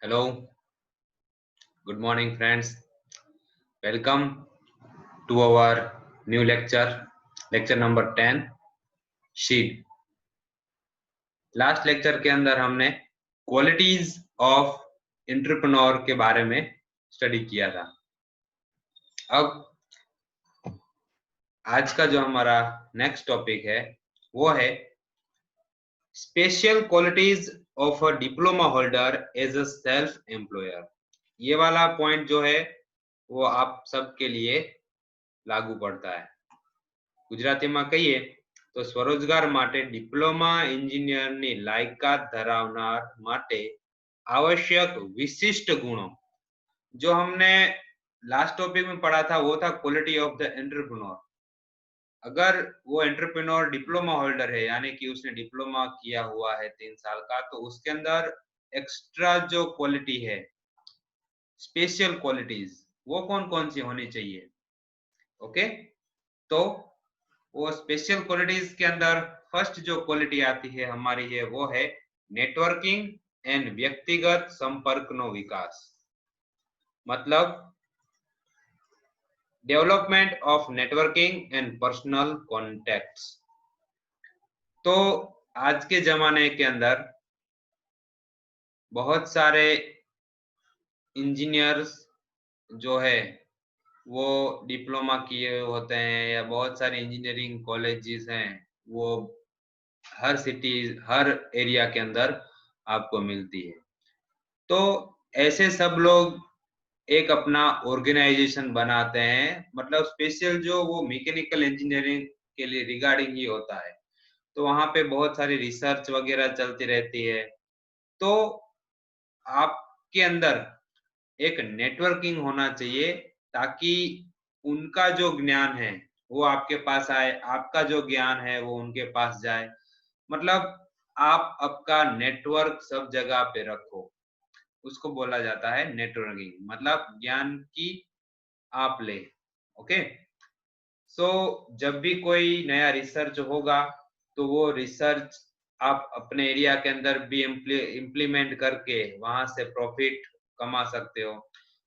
Hello, good morning, friends. Welcome to our new lecture number 10, sheet. Last lecture के अंदर हमने qualities of entrepreneur के बारे में स्टडी किया था। अब आज का जो हमारा नेक्स्ट टॉपिक है वो है special qualities of a diploma holder as a self employer. ये वाला पॉइंट जो है वो आप सबके लिए लागू पड़ता है। ગુજરાતીમાં કહીએ તો સ્વરોજગાર માટે ડિપ્લોમા એન્જિનિયરની લાયકાત ધરાવનાર માટે आवश्यक विशिष्ट गुणों, जो हमने लास्ट टॉपिक में पढ़ा था वो था क्वालिटी ऑफ द एंटरप्रेन्योर। अगर वो एंटरप्रेन्योर डिप्लोमा होल्डर है यानी कि उसने डिप्लोमा किया हुआ है 3 साल का, तो उसके अंदर एक्स्ट्रा जो क्वालिटी है, स्पेशल क्वालिटीज, वो कौन कौन सी होनी चाहिए। ओके, तो वो स्पेशल क्वालिटीज के अंदर फर्स्ट जो क्वालिटी आती है हमारी है वो है नेटवर्किंग एंड व्यक्तिगत संपर्क नो विकास, मतलब development of networking and personal contacts. तो आज के जमाने के अंदर बहुत सारे इंजीनियर्स जो है वो डिप्लोमा किए होते हैं, या बहुत सारे इंजीनियरिंग कॉलेजेस हैं वो हर सिटी हर एरिया के अंदर आपको मिलती है। तो ऐसे सब लोग एक अपना ऑर्गेनाइजेशन बनाते हैं, मतलब स्पेशल जो वो मैकेनिकल इंजीनियरिंग के लिए रिगार्डिंग ही होता है। तो वहां पे बहुत सारी रिसर्च वगैरह चलती रहती है। तो आपके अंदर एक नेटवर्किंग होना चाहिए ताकि उनका जो ज्ञान है वो आपके पास आए, आपका जो ज्ञान है वो उनके पास जाए। मतलब आप आपका नेटवर्क सब जगह पे रखो, उसको बोला जाता है नेटवर्किंग, मतलब ज्ञान की आप ले। ओके, सो जब भी कोई नया रिसर्च होगा तो वो रिसर्च आप अपने एरिया के अंदर भी इम्प्लीमेंट करके वहां से प्रॉफिट कमा सकते हो।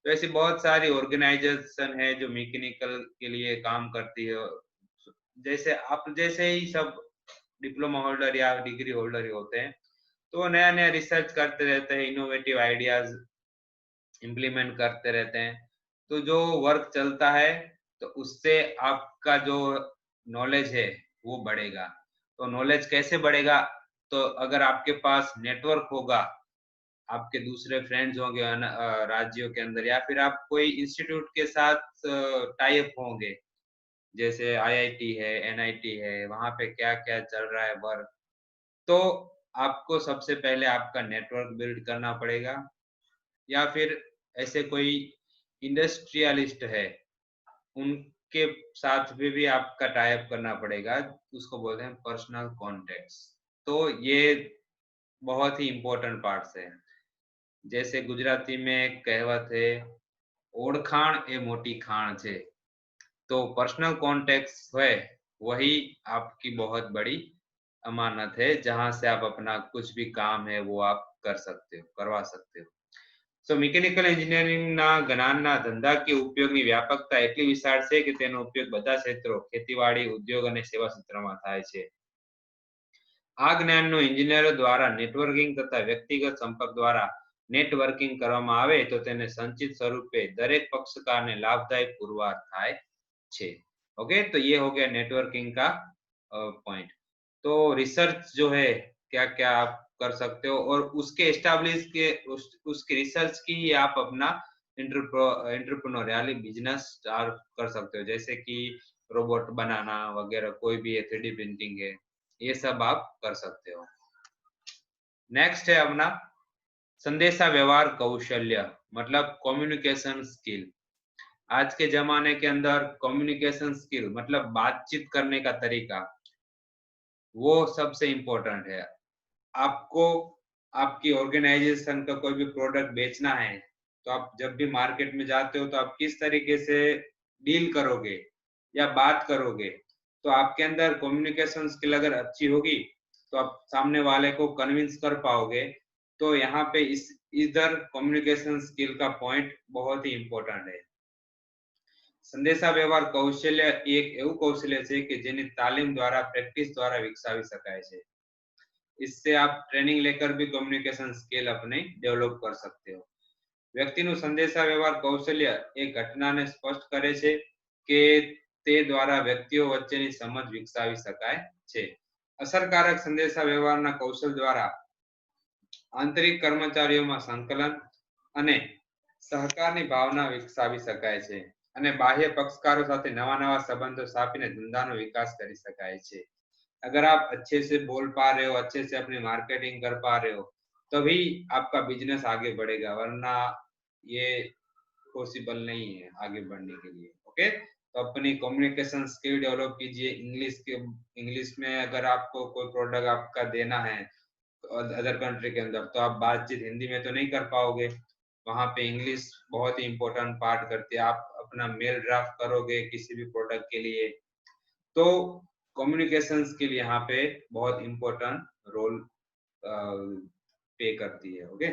तो ऐसी बहुत सारी ऑर्गेनाइजेशन है जो मैकेनिकल के लिए काम करती है। जैसे आप जैसे ही सब डिप्लोमा होल्डर या डिग्री होल्डर ही होते हैं, तो वो नया नया रिसर्च करते रहते हैं, इनोवेटिव आइडियाज इम्प्लीमेंट करते रहते हैं। तो जो वर्क चलता है तो उससे आपका जो नॉलेज है वो बढ़ेगा। तो नॉलेज कैसे बढ़ेगा, तो अगर आपके पास नेटवर्क होगा, आपके दूसरे फ्रेंड्स होंगे राज्यों के अंदर, या फिर आप कोई इंस्टीट्यूट के साथ टाई अप होंगे, जैसे आईआईटी है, एनआईटी है, वहां पे क्या क्या चल रहा है वर्क, तो आपको सबसे पहले आपका नेटवर्क बिल्ड करना पड़ेगा। या फिर ऐसे कोई इंडस्ट्रियलिस्ट है, उनके साथ भी आपका टाई अप करना पड़ेगा, उसको बोलते हैं पर्सनल कॉन्टेक्ट्स। तो ये बहुत ही इम्पोर्टेंट पार्ट्स है। जैसे गुजराती में एक कहावत है, ओळखाण ए मोटी खाण छे। तो पर्सनल कॉन्टेक्ट्स है वही आपकी बहुत बड़ी अमानत है, जहां से आप अपना कुछ भी काम है वो आप कर सकते हो, करवा सकते हो। So, મિકેનિકલ એન્જિનિયરિંગના જ્ઞાનના ધંધા કે ઉપયોગની વ્યાપકતા એટલી વિશાળ છે કે તેનો ઉપયોગ બધા ક્ષેત્રો, ખેતીવાડી, ઉદ્યોગ અને સેવા ક્ષેત્રમાં થાય છે। આ જ્ઞાનનો એન્જિનિયરો દ્વારા નેટવર્કિંગ તથા વ્યક્તિગત સંપર્ક દ્વારા नेटवर्किंग કરવામાં આવે તો તેને સંચિત સ્વરૂપે દરેક પક્ષકારને લાભદાયક પુરવાર થાય છે। ओके, तो ये हो गया नेटवर्किंग का पॉइंट। तो रिसर्च जो है क्या क्या आप कर सकते हो, और उसके एस्टैब्लिश के उसके रिसर्च की ही आप अपना एंटरप्रेन्योर यानी बिजनेस स्टार्ट कर सकते हो। जैसे कि रोबोट बनाना वगैरह, कोई भी है, 3D प्रिंटिंग है, ये सब आप कर सकते हो। नेक्स्ट है अपना संदेशा व्यवहार कौशल्य, मतलब कम्युनिकेशन स्किल। आज के जमाने के अंदर कम्युनिकेशन स्किल मतलब बातचीत करने का तरीका, वो सबसे इम्पोर्टेंट है। आपको आपकी ऑर्गेनाइजेशन का कोई भी प्रोडक्ट बेचना है, तो आप जब भी मार्केट में जाते हो तो आप किस तरीके से डील करोगे या बात करोगे। तो आपके अंदर कम्युनिकेशन स्किल अगर अच्छी होगी तो आप सामने वाले को कन्विंस कर पाओगे तो यहाँ पे इधर कम्युनिकेशन स्किल का पॉइंट बहुत ही इम्पोर्टेंट है। संदेशा व्यवहार कौशल्य एक એવું કૌશલ્ય છે કે જેની તાલીમ દ્વારા પ્રેક્ટિસ દ્વારા વિકસાવી શકાય છે। इससे आप ट्रेनिंग लेकर भी कम्युनिकेशन स्किल अपने डेवलप कर सकते हो। વ્યક્તિનું સંદેશા વ્યવહાર કૌશલ્ય એ ઘટનાને સ્પષ્ટ કરે છે કે તે દ્વારા વ્યક્તિઓ વચ્ચેની સમજ વિકસાવી શકાય છે। અસરકારક સંદેશા વ્યવહારના કૌશલ દ્વારા આંતરિક કર્મચારીઓમાં સંકલન અને સહકારની ભાવના વિકસાવી શકાય છે અને બાહ્ય પક્ષકારો સાથે નવા નવા સંબંધો સ્થાપીને ધંધાનો વિકાસ કરી શકાય છે। अगर आप अच्छे से बोल पा रहे हो, अच्छे से अपनी मार्केटिंग कर पा रहे हो, तभी आपका बिजनेस आगे बढ़ेगा, वरना ये पॉसिबल नहीं है आगे बढ़ने के लिए। ओके, तो अपनी कम्युनिकेशन स्किल डेवलप कीजिए। इंग्लिश में अगर आपको कोई प्रोडक्ट आपका देना है अदर कंट्री के अंदर, तो आप बातचीत हिंदी में तो नहीं कर पाओगे, वहां पे इंग्लिश बहुत ही इंपॉर्टेंट पार्ट करती है। आप अपना मेल ड्राफ्ट करोगे किसी भी प्रोडक्ट के लिए, तो कम्युनिकेशन स्किल यहाँ पे बहुत इंपॉर्टेंट रोल पे करती है। ओके,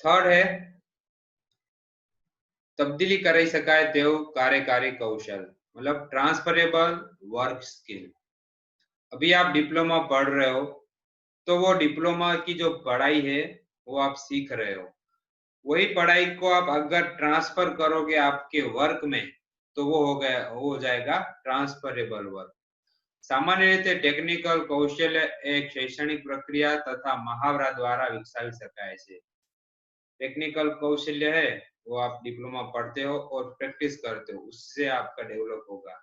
थर्ड है तब्दीली કરી શકાય તેવું કાર્યકારી કૌશલ, मतलब ट्रांसफरेबल वर्क स्किल। अभी आप डिप्लोमा पढ़ रहे हो, तो वो डिप्लोमा की जो पढ़ाई है वो आप सीख रहे हो, वही पढ़ाई को आप अगर ट्रांसफर करोगे आपके वर्क में, तो वो हो जाएगा ट्रांसफरेबल वर्क। सामान्य रीते टेक्निकल कौशल्य एक शैक्षणिक प्रक्रिया तथा महावरा द्वारा विकसावी शकाय छे। टेक्निकल कौशल्य है वो आप डिप्लोमा पढ़ते हो और प्रैक्टिस करते हो, उससे आपका डेवलप होगा।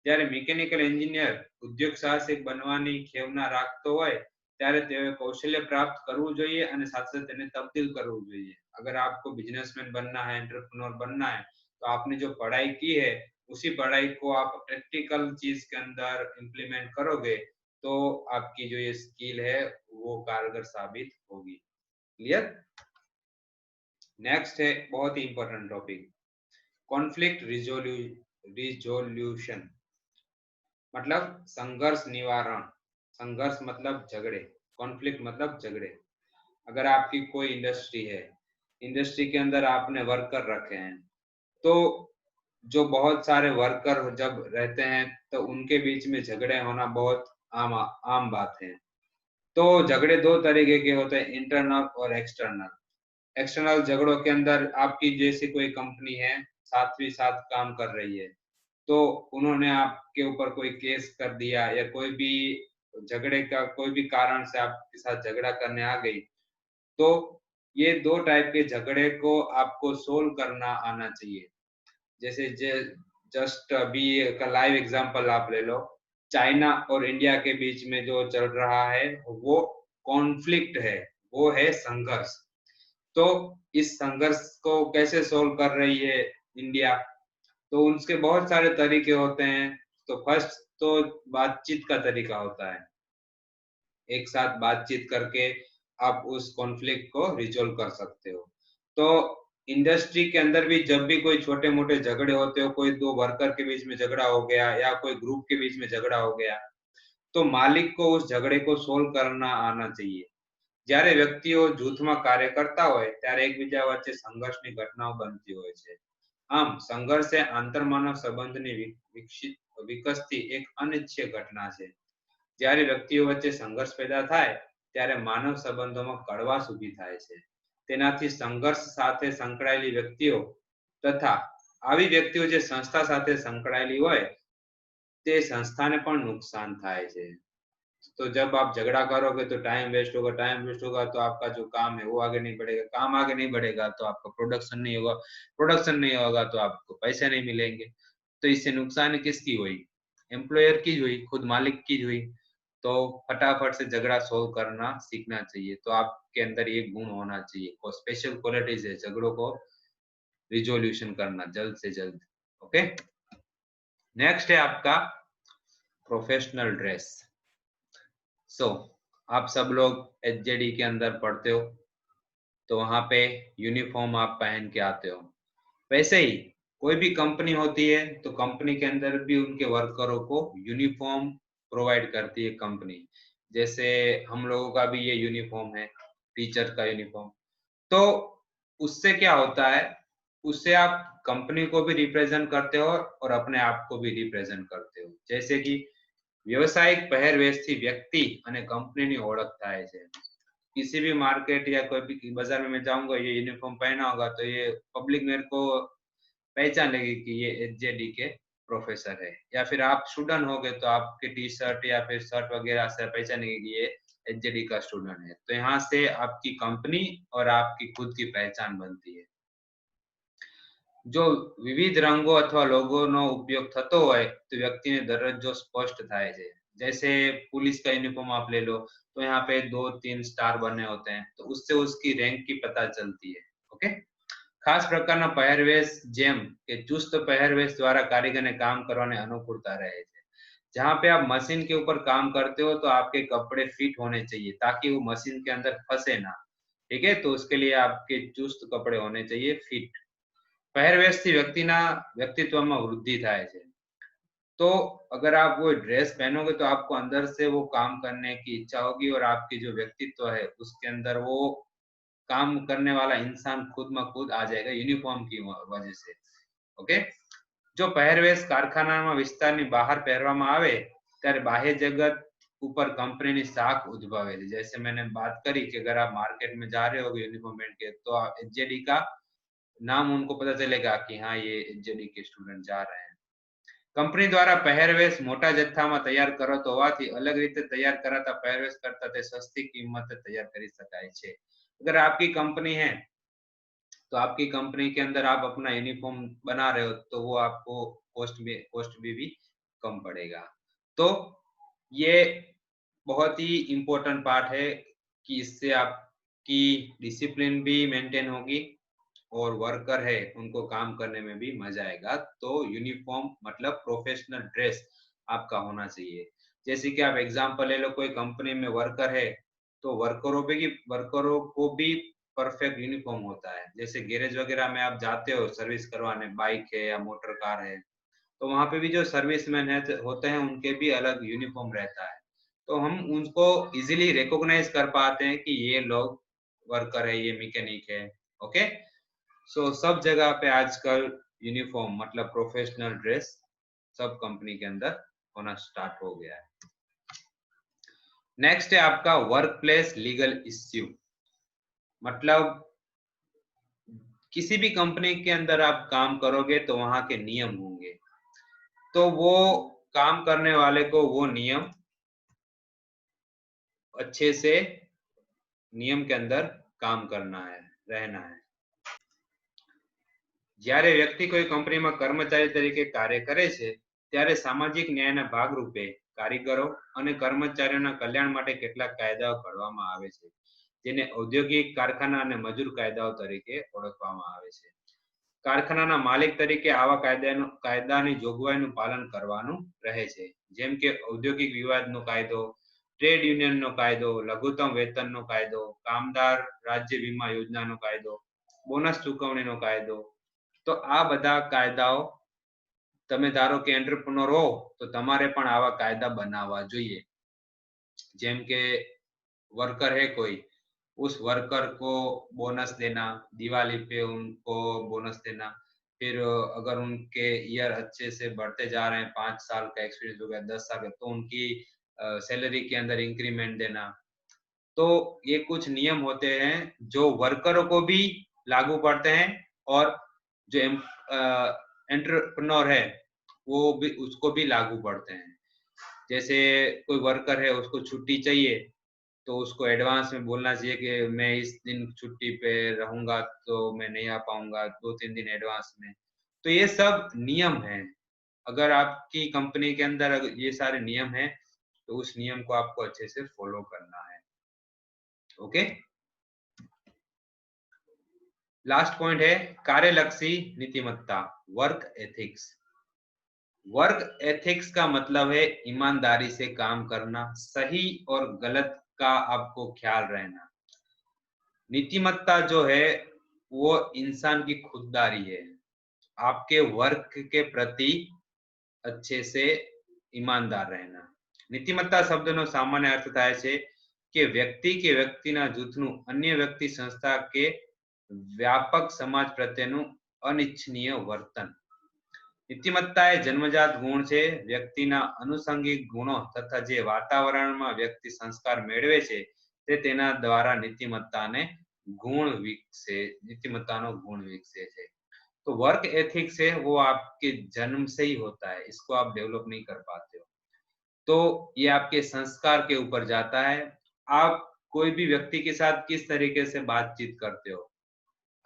જ્યારે મિકેનિકલ એન્જિનિયર ઉદ્યોગ સાહસિક બનવાની ખેવના રાખતો હોય ત્યારે તેઓએ કૌશલ્ય પ્રાપ્ત કરવું જોઈએ અને સાથે તેને તબદીલ કરવું જોઈએ। अगर आपको बिजनेसमैन बनना है, एंटरप्रेन्योर बनना है, तो आपने जो पढ़ाई की है उसी पढ़ाई को आप प्रैक्टिकल चीज के अंदर इम्प्लीमेंट करोगे, तो आपकी जो ये स्किल है वो कारगर साबित होगी। क्लियर? नेक्स्ट है बहुत ही इंपॉर्टेंट टॉपिक, कॉन्फ्लिक्ट रिजोल्यूशन, मतलब संघर्ष निवारण। संघर्ष मतलब झगड़े, कॉन्फ्लिक्ट मतलब झगड़े। अगर आपकी कोई इंडस्ट्री है, इंडस्ट्री के अंदर आपने वर्कर रखे हैं, तो जो बहुत सारे वर्कर जब रहते हैं तो उनके बीच में झगड़े होना बहुत आम बात है। तो झगड़े दो तरीके के होते हैं, इंटरनल और एक्सटर्नल। एक्सटर्नल झगड़ों के अंदर आपकी जैसी कोई कंपनी है, साथ काम कर रही है, तो उन्होंने आपके ऊपर कोई केस कर दिया या कोई भी झगड़े का कोई भी कारण से आपके साथ झगड़ा करने आ गई, तो ये दो टाइप के झगड़े को आपको सोल्व करना आना चाहिए। जैसे जस्ट अभी का लाइव एग्जांपल आप ले लो, चाइना और इंडिया के बीच में जो चल रहा है वो कॉन्फ्लिक्ट है, वो है संघर्ष। तो इस संघर्ष को कैसे सोल्व कर रही है इंडिया, तो उसके बहुत सारे तरीके होते हैं। तो फर्स्ट तो बातचीत का तरीका होता है, एक साथ बातचीत करके आप उस कॉन्फ्लिक्ट को रिजोल्व कर सकते हो। तो इंडस्ट्री के अंदर भी जब भी कोई छोटे मोटे झगड़े होते हो, कोई दो वर्कर के बीच में झगड़ा हो गया या कोई ग्रुप के बीच में झगड़ा हो गया, तो मालिक को उस झगड़े को सोल्व करना आना चाहिए। જ્યારે વ્યક્તિઓ જૂથમાં કાર્ય કરતા હોય ત્યારે એકબીજા વચ્ચે સંઘર્ષની ઘટનાઓ બનતી હોય છે। આમ સંઘર્ષ એ આંતરમાનવ સંબંધની વિકસતી એક અનિચ્છનીય ઘટના છે। જ્યારે વ્યક્તિઓ વચ્ચે સંઘર્ષ पैदा થાય ત્યારે માનવ સંબંધોમાં કડવાશ ઊભી થાય છે। તેનાથી સંઘર્ષ સાથે સંકળાયેલી વ્યક્તિઓ તથા આવી વ્યક્તિઓ જે સંસ્થા સાથે સંકળાયેલી હોય તે સંસ્થાને પણ નુકસાન થાય છે। तो जब आप झगड़ा करोगे तो टाइम वेस्ट होगा, टाइम वेस्ट होगा तो आपका जो काम है वो आगे नहीं बढ़ेगा, काम आगे नहीं बढ़ेगा तो आपका प्रोडक्शन नहीं होगा, प्रोडक्शन नहीं होगा तो आपको पैसे नहीं मिलेंगे। तो इससे नुकसान किसकी हुई? एम्प्लॉयर की हुई, खुद मालिक की हुई। तो फटाफट से झगड़ा सोल्व करना सीखना चाहिए। तो आपके अंदर ये गुण होना चाहिए, को स्पेशल क्वालिटीज है झगड़ों को रिजोल्यूशन करना जल्द से जल्द। ओके, नेक्स्ट है आपका प्रोफेशनल ड्रेस। आप सब लोग एचजेडी के अंदर पढ़ते हो, तो वहां पे यूनिफॉर्म आप पहन के आते हो। वैसे ही कोई भी कंपनी होती है तो कंपनी के अंदर भी उनके वर्करों को यूनिफॉर्म प्रोवाइड करती है कंपनी। जैसे हम लोगों का भी ये यूनिफॉर्म है, टीचर का यूनिफॉर्म। तो उससे क्या होता है, उससे आप कंपनी को भी रिप्रेजेंट करते हो और अपने आप को भी रिप्रेजेंट करते हो। जैसे कि વ્યવસાયિક પહેરવેશથી વ્યક્તિ અને કંપનીની ઓળખ થાય છે। किसी भी मार्केट या कोई भी बाजार में मैं जाऊंगा, ये यूनिफॉर्म पहना होगा तो ये पब्लिक मेरे को पहचान लेगी कि ये एचजेडी के प्रोफेसर है। या फिर आप स्टूडेंट हो गए तो आपके टी शर्ट या फिर शर्ट वगैरह से पहचानेंगे कि ये एचजेडी का स्टूडेंट है। तो यहाँ से आपकी कंपनी और आपकी खुद की पहचान बनती है। जो વિવિધ રંગો અથવા લોગોનો ઉપયોગ થતો હોય तो વ્યક્તિને દરજ્જો સ્પષ્ટ થાય છે। जैसे पुलिस का यूनिफॉर्म आप ले लो, तो यहाँ पे 2-3 स्टार बने होते हैं, तो उससे उसकी रैंक की पता चलती है। ओके, खास પ્રકારના પહેરવેશ જેમ કે ચુસ્ત પહેરવેશ द्वारा कारीगरને काम करवाने अनुकूलता रहे છે। जहाँ पे आप मशीन के ऊपर काम करते हो तो आपके कपड़े फिट होने चाहिए ताकि वो मशीन के अंदर फंसे ना। ठीक है, तो उसके लिए आपके चुस्त कपड़े होने चाहिए, फिट। પહેરવેશથી વ્યક્તિના વ્યક્તિત્વમાં વૃદ્ધિ થાય છે। तो अगर आप वो ड्रेस पहनोगे तो आपको अंदर से वो काम करने की इच्छा होगी और आपकी जो व्यक्तित्व है उसके अंदर वो काम करने वाला इंसान खुद ब खुद आ जाएगा यूनिफॉर्म की वजह से। ओके, जो પહેરવેશ કારખાનામાં વિસ્તારની બહાર પહેરવામાં આવે ત્યારે બાહ્ય જગત ऊपर कंपनी शाख उद्भवे છે। जैसे मैंने बात करी कि अगर आप मार्केट में जा रहे हो यूनिफॉर्म पहन के तो एचजेडी का नाम उनको पता चलेगा कि हाँ ये एचजेडी के स्टूडेंट जा रहे हैं। कंपनी द्वारा પહેરવેશ મોટા જથ્થામાં તૈયાર કરાતો હોવાથી अलग રીતે તૈયાર કરાતા પહેરવેશ કરતા તે સસ્તી કિંમતે તૈયાર કરી શકાય છે। अगर आपकी कंपनी है तो आपकी कंपनी के अंदर आप अपना यूनिफॉर्म बना रहे हो तो वो आपको कॉस्ट भी कम पड़ेगा। तो ये बहुत ही इम्पोर्टेंट पार्ट है कि इससे आपकी डिसिप्लिन भी मेंटेन होगी और वर्कर है उनको काम करने में भी मजा आएगा। तो यूनिफॉर्म मतलब प्रोफेशनल ड्रेस आपका होना चाहिए। जैसे कि आप एग्जांपल ले लो, कोई कंपनी में वर्कर है तो वर्करों को भी परफेक्ट यूनिफॉर्म होता है। जैसे गैरेज वगैरह में आप जाते हो सर्विस करवाने, बाइक है या मोटर कार है, तो वहां पे भी जो सर्विसमैन है होते हैं उनके भी अलग यूनिफॉर्म रहता है। तो हम उनको इजीली रिकॉग्नाइज कर पाते हैं कि ये लोग वर्कर है, ये मैकेनिक है। ओके, सो सब जगह पे आजकल यूनिफॉर्म मतलब प्रोफेशनल ड्रेस सब कंपनी के अंदर होना स्टार्ट हो गया है। नेक्स्ट है आपका वर्क प्लेस लीगल इश्यू। मतलब किसी भी कंपनी के अंदर आप काम करोगे तो वहां के नियम होंगे, तो वो काम करने वाले को वो नियम अच्छे से नियम के अंदर काम करना है, रहना है। જ્યારે વ્યક્તિ કોઈ કંપનીમાં કર્મચારી તરીકે કાર્ય કરે છે ત્યારે સામાજિક ન્યાયના ભાગરૂપે કારીગરો અને કર્મચારીઓના કલ્યાણ માટે કેટલાક કાયદાઓ ઘડવામાં આવે છે, જેને ઔદ્યોગિક કારખાના અને મજૂર કાયદાઓ તરીકે ઓળખવામાં આવે છે। કારખાનાના માલિક તરીકે આવા કાયદાની જોગવાઈનું પાલન કરવાનું રહે છે, જેમ કે ઔદ્યોગિક વિવાદનો કાયદો, ટ્રેડ યુનિયનનો કાયદો, લઘુત્તમ વેતનનો કાયદો, કામદાર રાજ્ય વીમા યોજનાનો કાયદો, બોનસ ચૂકવણીનો કાયદો। તો આ બધા કાયદાઓ તમે ધારો કે એન્ટરપ્રેન્યોર हो तो તમારે પણ આવા કાયદા બનાવવા જોઈએ। જેમ કે वर्कर है कोई, उस वर्कर को बोनस देना, दिवाली पे उनको बोनस देना। फिर अगर उनके ईयर अच्छे से बढ़ते जा रहे हैं, 5 साल का एक्सपीरियंस हो गया, 10 साल का, तो उनकी सैलरी के अंदर इंक्रीमेंट देना। तो ये कुछ नियम होते हैं जो वर्करों को भी लागू पड़ते हैं और जो एंटरप्रेन्योर है वो भी उसको भी लागू पड़ते हैं। जैसे कोई वर्कर है उसको छुट्टी चाहिए तो उसको एडवांस में बोलना चाहिए कि मैं इस दिन छुट्टी पे रहूंगा तो मैं नहीं आ पाऊंगा, 2-3 दिन एडवांस में। तो ये सब नियम है। अगर आपकी कंपनी के अंदर ये सारे नियम हैं तो उस नियम को आपको अच्छे से फॉलो करना है। ओके, लास्ट पॉइंट है कार्यलक्षी नीतिमत्ता, वर्क एथिक्स। वर्क एथिक्स का मतलब है ईमानदारी से काम करना, सही और गलत का आपको ख्याल रहना। नीतिमत्ता जो है वो इंसान की खुददारी है, आपके वर्क के प्रति अच्छे से ईमानदार रहना। નીતિમત્તા શબ્દનો સામાન્ય અર્થ થાય છે કે વ્યક્તિ કે વ્યક્તિના જૂથનું અન્ય વ્યક્તિ સંસ્થા કે વ્યાપક સમાજ પ્રત્યેનું અનિચ્છનીય વર્તન. નીતિમત્તા એ જન્મજાત ગુણ છે. વ્યક્તિના અનુષંગિક ગુણો તથા જે વાતાવરણમાં વ્યક્તિ સંસ્કાર મેળવે છે તે તેના દ્વારા નીતિમત્તાનો गुण विकसे છે. तो वर्क एथिक्स है वो आपके जन्म से ही होता है, इसको आप डेवलप नहीं कर पाते हो। तो ये आपके संस्कार के ऊपर जाता है। आप कोई भी व्यक्ति के साथ किस तरीके से बातचीत करते हो,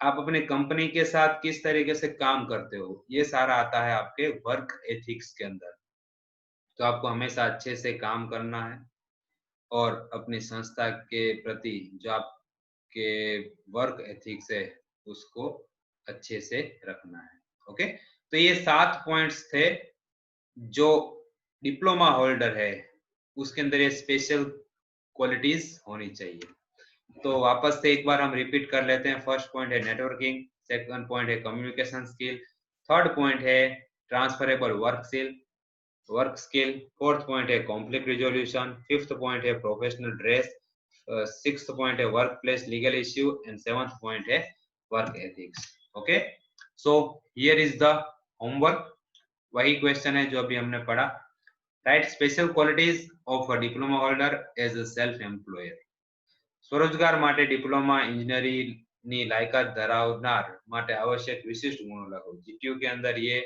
आप अपने कंपनी के साथ किस तरीके से काम करते हो, ये सारा आता है आपके वर्क एथिक्स के अंदर। तो आपको हमेशा अच्छे से काम करना है और अपनी संस्था के प्रति जो आपके वर्क एथिक्स है उसको अच्छे से रखना है। ओके, तो ये 7 पॉइंट्स थे जो डिप्लोमा होल्डर है उसके अंदर ये स्पेशल क्वालिटीज होनी चाहिए। तो वापस से एक बार हम रिपीट कर लेते हैं। फर्स्ट पॉइंट है नेटवर्किंग, सेकंड पॉइंट है कम्युनिकेशन स्किल, थर्ड पॉइंट है transferable work skill, fourth point है कॉन्फ्लिक्ट रिजोल्यूशन, फिफ्थ पॉइंट है प्रोफेशनल ड्रेस, सिक्स्थ पॉइंट है work place legal issue and seventh point है work ethics. Okay, so here is the homework. वही question है जो अभी हमने पढ़ा। Write special qualities of a diploma holder as a self employer. स्वरोजगार माटे डिप्लोमा इंजीनियरिंगनी लायकात धरावनार माटे आवश्यक विशिष्ट गुणों लखो। जीटीयू के अंदर ये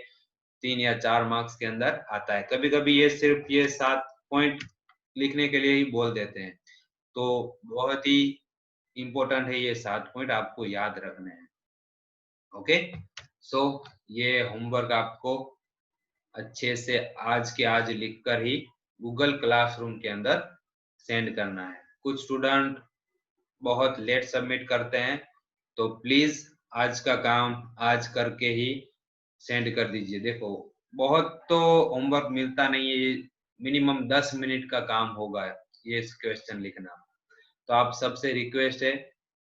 3 या 4 मार्क्स के अंदर आता है। कभी कभी ये सिर्फ ये 7 पॉइंट लिखने के लिए ही बोल देते हैं, तो बहुत ही इंपॉर्टेंट है ये 7 पॉइंट आपको याद रखने हैं। ओके, सो ये होमवर्क आपको अच्छे से आज के आज लिखकर ही गूगल क्लासरूम के अंदर सेंड करना है। कुछ स्टूडेंट बहुत लेट सबमिट करते हैं, तो प्लीज आज का काम आज करके ही सेंड कर दीजिए। देखो बहुत तो होमवर्क मिलता नहीं है, मिनिमम 10 मिनट का काम होगा ये क्वेश्चन लिखना। तो आप सबसे रिक्वेस्ट है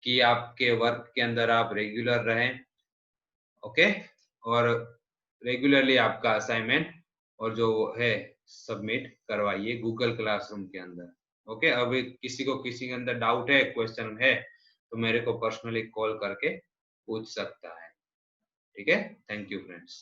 कि आपके वर्क के अंदर आप रेगुलर रहें। ओके, और रेगुलरली आपका असाइनमेंट और जो है सबमिट करवाइए गूगल क्लासरूम के अंदर। ओके, अभी किसी के अंदर डाउट है, क्वेश्चन है, तो मेरे को पर्सनली कॉल करके पूछ सकता है। ठीक है, थैंक यू फ्रेंड्स।